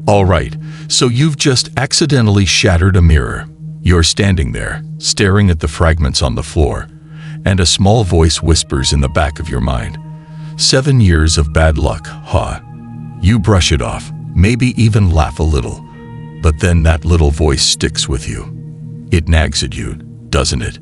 All right, so you've just accidentally shattered a mirror. You're standing there, staring at the fragments on the floor, and a small voice whispers in the back of your mind, 7 years of bad luck, huh? You brush it off, maybe even laugh a little, but then that little voice sticks with you. It nags at you, doesn't it?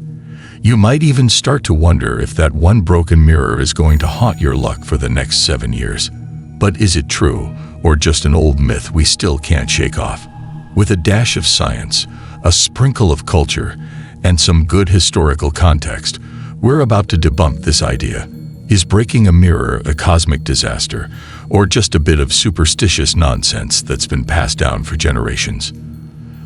You might even start to wonder if that one broken mirror is going to haunt your luck for the next 7 years. But is it true, or just an old myth we still can't shake off? With a dash of science, a sprinkle of culture, and some good historical context, we're about to debunk this idea. Is breaking a mirror a cosmic disaster, or just a bit of superstitious nonsense that's been passed down for generations?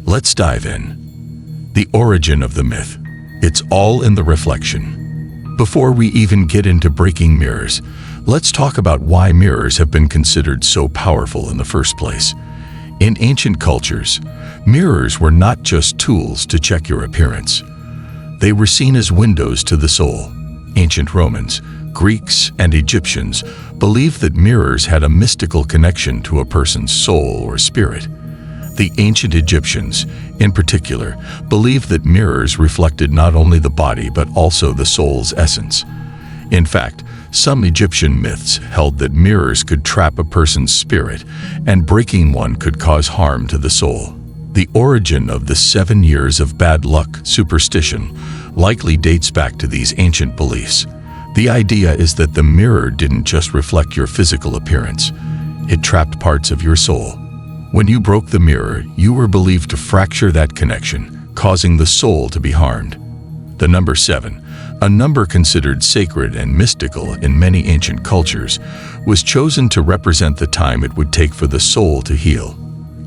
Let's dive in. The origin of the myth. It's all in the reflection. Before we even get into breaking mirrors, let's talk about why mirrors have been considered so powerful in the first place. In ancient cultures, mirrors were not just tools to check your appearance. They were seen as windows to the soul. Ancient Romans, Greeks, and Egyptians believed that mirrors had a mystical connection to a person's soul or spirit. The ancient Egyptians, in particular, believed that mirrors reflected not only the body but also the soul's essence. In fact, some Egyptian myths held that mirrors could trap a person's spirit, and breaking one could cause harm to the soul. The origin of the 7 years of bad luck superstition likely dates back to these ancient beliefs. The idea is that the mirror didn't just reflect your physical appearance, it trapped parts of your soul. When you broke the mirror, you were believed to fracture that connection, causing the soul to be harmed. The number 7, a number considered sacred and mystical in many ancient cultures, was chosen to represent the time it would take for the soul to heal.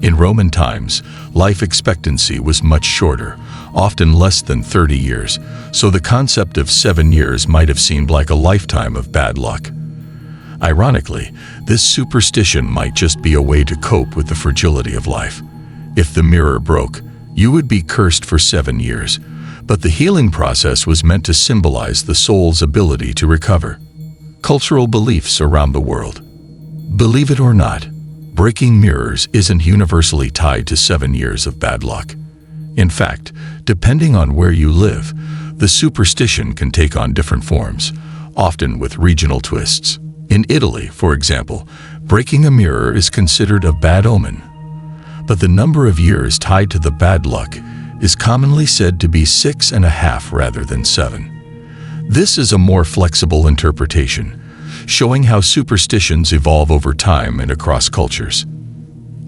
In Roman times, life expectancy was much shorter, often less than 30 years, so the concept of 7 years might have seemed like a lifetime of bad luck. Ironically, this superstition might just be a way to cope with the fragility of life. If the mirror broke, you would be cursed for 7 years, but the healing process was meant to symbolize the soul's ability to recover. Cultural beliefs around the world. Believe it or not, breaking mirrors isn't universally tied to 7 years of bad luck. In fact, depending on where you live, the superstition can take on different forms, often with regional twists. In Italy, for example, breaking a mirror is considered a bad omen. But the number of years tied to the bad luck is commonly said to be 6.5 rather than 7. This is a more flexible interpretation, showing how superstitions evolve over time and across cultures.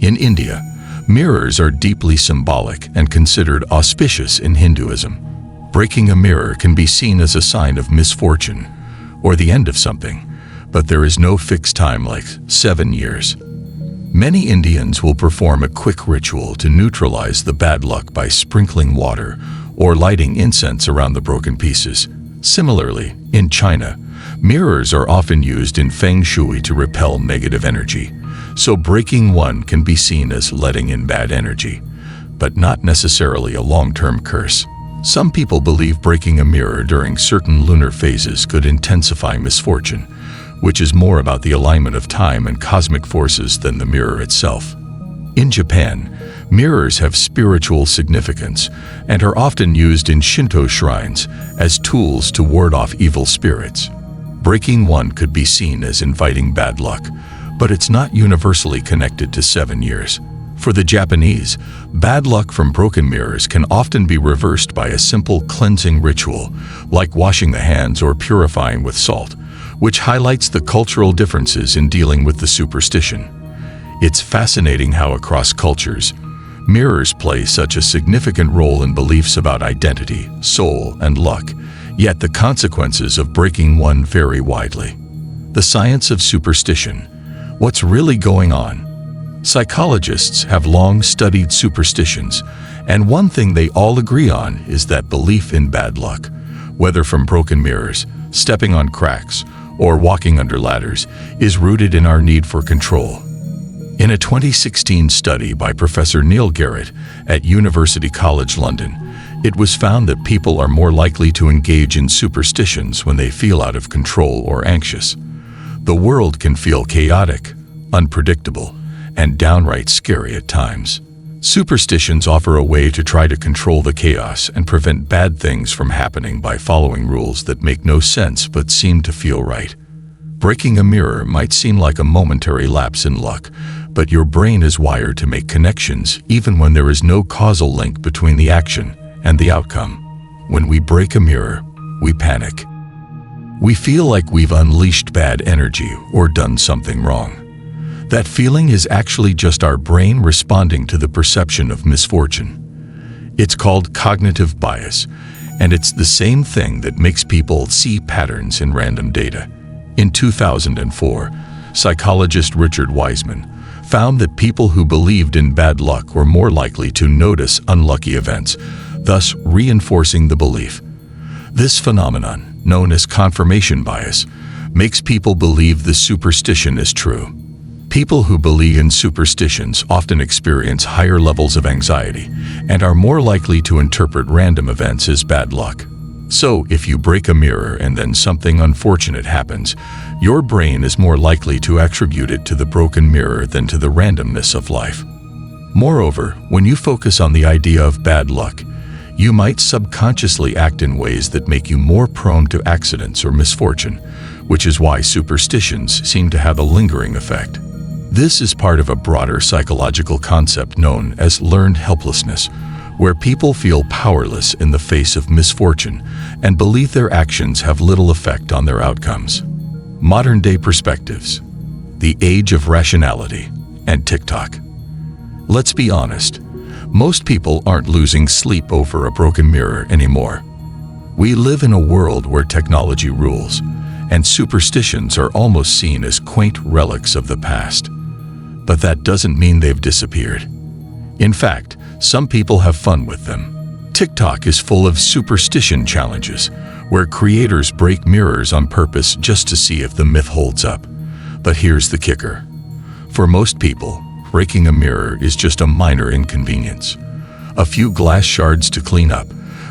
In India, mirrors are deeply symbolic and considered auspicious in Hinduism. Breaking a mirror can be seen as a sign of misfortune or the end of something, but there is no fixed time like 7 years. Many Indians will perform a quick ritual to neutralize the bad luck by sprinkling water or lighting incense around the broken pieces. Similarly, in China, mirrors are often used in feng shui to repel negative energy, so breaking one can be seen as letting in bad energy, but not necessarily a long-term curse. Some people believe breaking a mirror during certain lunar phases could intensify misfortune, which is more about the alignment of time and cosmic forces than the mirror itself. In Japan, mirrors have spiritual significance and are often used in Shinto shrines as tools to ward off evil spirits. Breaking one could be seen as inviting bad luck, but it's not universally connected to 7 years. For the Japanese, bad luck from broken mirrors can often be reversed by a simple cleansing ritual, like washing the hands or purifying with salt, which highlights the cultural differences in dealing with the superstition. It's fascinating how across cultures, mirrors play such a significant role in beliefs about identity, soul, and luck, yet the consequences of breaking one vary widely. The science of superstition. What's really going on? Psychologists have long studied superstitions, and one thing they all agree on is that belief in bad luck, whether from broken mirrors, stepping on cracks, or walking under ladders, is rooted in our need for control. In a 2016 study by Professor Neil Garrett at University College London, it was found that people are more likely to engage in superstitions when they feel out of control or anxious. The world can feel chaotic, unpredictable, and downright scary at times. Superstitions offer a way to try to control the chaos and prevent bad things from happening by following rules that make no sense but seem to feel right. Breaking a mirror might seem like a momentary lapse in luck, but your brain is wired to make connections even when there is no causal link between the action and the outcome. When we break a mirror, we panic. We feel like we've unleashed bad energy or done something wrong. That feeling is actually just our brain responding to the perception of misfortune. It's called cognitive bias, and it's the same thing that makes people see patterns in random data. In 2004, psychologist Richard Wiseman found that people who believed in bad luck were more likely to notice unlucky events, thus reinforcing the belief. This phenomenon, known as confirmation bias, makes people believe the superstition is true. People who believe in superstitions often experience higher levels of anxiety and are more likely to interpret random events as bad luck. So, if you break a mirror and then something unfortunate happens, your brain is more likely to attribute it to the broken mirror than to the randomness of life. Moreover, when you focus on the idea of bad luck, you might subconsciously act in ways that make you more prone to accidents or misfortune, which is why superstitions seem to have a lingering effect. This is part of a broader psychological concept known as learned helplessness, where people feel powerless in the face of misfortune and believe their actions have little effect on their outcomes. Modern-day perspectives, the age of rationality, and TikTok. Let's be honest, most people aren't losing sleep over a broken mirror anymore. We live in a world where technology rules, and superstitions are almost seen as quaint relics of the past. But that doesn't mean they've disappeared. In fact, some people have fun with them. TikTok is full of superstition challenges, where creators break mirrors on purpose just to see if the myth holds up. But here's the kicker. For most people, breaking a mirror is just a minor inconvenience. A few glass shards to clean up,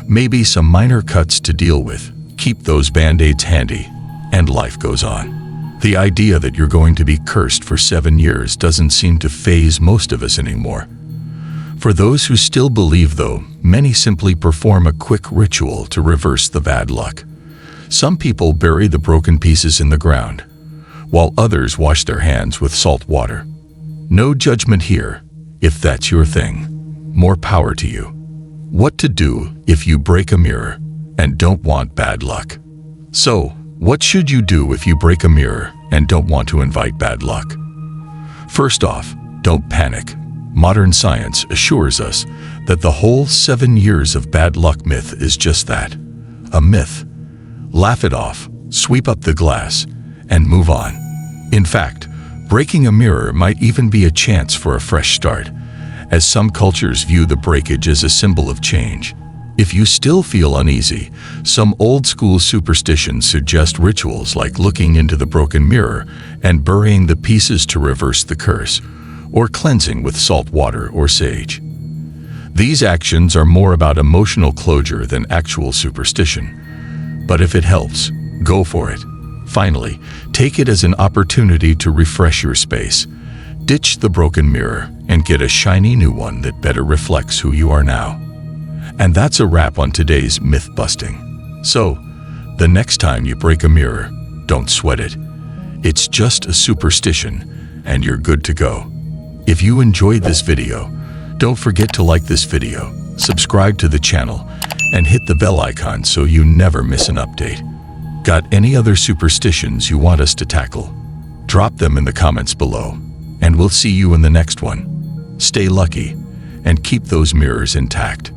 maybe some minor cuts to deal with. Keep those band-aids handy, and life goes on. The idea that you're going to be cursed for 7 years doesn't seem to faze most of us anymore. For those who still believe, though, many simply perform a quick ritual to reverse the bad luck. Some people bury the broken pieces in the ground, while others wash their hands with salt water. No judgment here. If that's your thing, more power to you. What to do if you break a mirror and don't want bad luck? So, what should you do if you break a mirror and don't want to invite bad luck? First off, don't panic. Modern science assures us that the whole 7 years of bad luck myth is just that, a myth. Laugh it off, sweep up the glass, and move on. In fact, breaking a mirror might even be a chance for a fresh start, as some cultures view the breakage as a symbol of change. If you still feel uneasy, some old-school superstitions suggest rituals like looking into the broken mirror and burying the pieces to reverse the curse, or cleansing with salt water or sage. These actions are more about emotional closure than actual superstition. But if it helps, go for it. Finally, take it as an opportunity to refresh your space. Ditch the broken mirror and get a shiny new one that better reflects who you are now. And that's a wrap on today's myth-busting. So, the next time you break a mirror, don't sweat it. It's just a superstition, and you're good to go. If you enjoyed this video, don't forget to like this video, subscribe to the channel, and hit the bell icon so you never miss an update. Got any other superstitions you want us to tackle? Drop them in the comments below, and we'll see you in the next one. Stay lucky, and keep those mirrors intact.